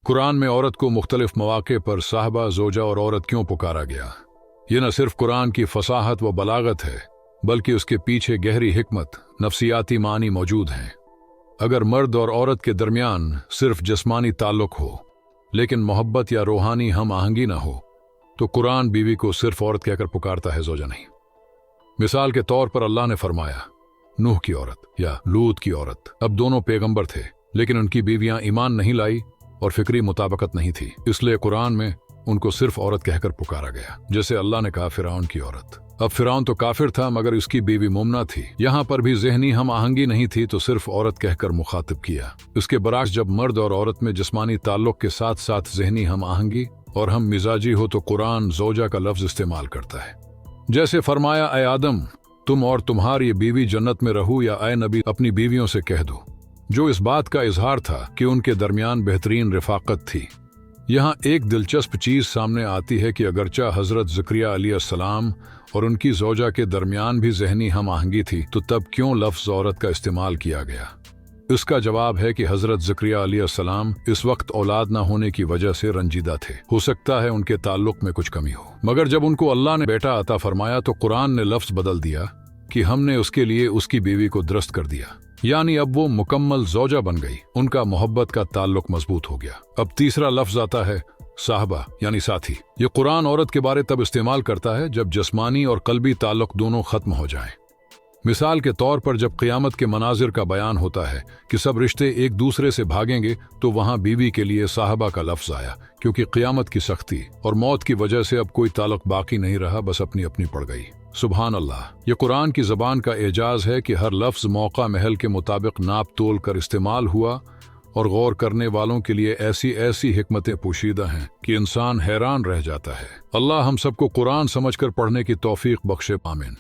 قرآن میں عورت کو مختلف مواقع پر صاحبہ، زوجہ اور عورت کیوں پکارا گیا؟ یہ نہ صرف قرآن کی فصاحت و بلاغت ہے، بلکہ اس کے پیچھے گہری حکمت، نفسیاتی معنی موجود ہیں۔ اگر مرد اور عورت کے درمیان صرف جسمانی تعلق ہو، لیکن محبت یا روحانی ہم آہنگی نہ ہو، تو قرآن بیوی کو صرف عورت کہہ کر پکارتا ہے، زوجہ نہیں۔ مثال کے طور پر اللہ نے فرمایا، نوح کی عورت یا لوط کی عورت۔ اب دونوں پیغمبر تھے، لیکن ان کی بیویاں ایمان نہیں لائی اور فکری مطابقت نہیں تھی، اس لیے قرآن میں ان کو صرف عورت کہہ کر پکارا گیا، جیسے اللہ نے کہا فرعون کی عورت۔ اب فرعون تو کافر تھا، مگر اس کی بیوی مومنہ تھی، یہاں پر بھی ذہنی ہم آہنگی نہیں تھی تو صرف عورت کہہ کر مخاطب کیا۔ اس کے برعکس جب مرد اور عورت میں جسمانی تعلق کے ساتھ ساتھ ذہنی ہم آہنگی اور ہم مزاجی ہو تو قرآن زوجہ کا لفظ استعمال کرتا ہے، جیسے فرمایا، اے آدم تم اور تمہاری بیوی جنت میں رہو، یا اے نبی اپنی بیویوں سے کہہ دو، جو اس بات کا اظہار تھا کہ ان کے درمیان بہترین رفاقت تھی۔ یہاں ایک دلچسپ چیز سامنے آتی ہے کہ اگرچہ حضرت زکریا علیہ السلام اور ان کی زوجہ کے درمیان بھی ذہنی ہم آہنگی تھی، تو تب کیوں لفظ عورت کا استعمال کیا گیا؟ اس کا جواب ہے کہ حضرت زکریا علیہ السلام اس وقت اولاد نہ ہونے کی وجہ سے رنجیدہ تھے، ہو سکتا ہے ان کے تعلق میں کچھ کمی ہو، مگر جب ان کو اللہ نے بیٹا عطا فرمایا تو قرآن نے لفظ بدل دیا کہ ہم نے اس کے لیے اس کی بیوی کو درست کر دیا، یعنی اب وہ مکمل زوجہ بن گئی، ان کا محبت کا تعلق مضبوط ہو گیا۔ اب تیسرا لفظ آتا ہے صاحبہ، یعنی ساتھی۔ یہ قرآن عورت کے بارے تب استعمال کرتا ہے جب جسمانی اور قلبی تعلق دونوں ختم ہو جائیں۔ مثال کے طور پر جب قیامت کے مناظر کا بیان ہوتا ہے کہ سب رشتے ایک دوسرے سے بھاگیں گے، تو وہاں بیوی کے لیے صاحبہ کا لفظ آیا، کیونکہ قیامت کی سختی اور موت کی وجہ سے اب کوئی تعلق باقی نہیں رہا، بس اپنی اپنی پڑ گئی۔ سبحان اللہ! یہ قرآن کی زبان کا اعجاز ہے کہ ہر لفظ موقع محل کے مطابق ناپ تول کر استعمال ہوا، اور غور کرنے والوں کے لیے ایسی حکمتیں پوشیدہ ہیں کہ انسان حیران رہ جاتا ہے۔ اللہ ہم سب کو قرآن سمجھ کر پڑھنے کی توفیق بخشے، آمین۔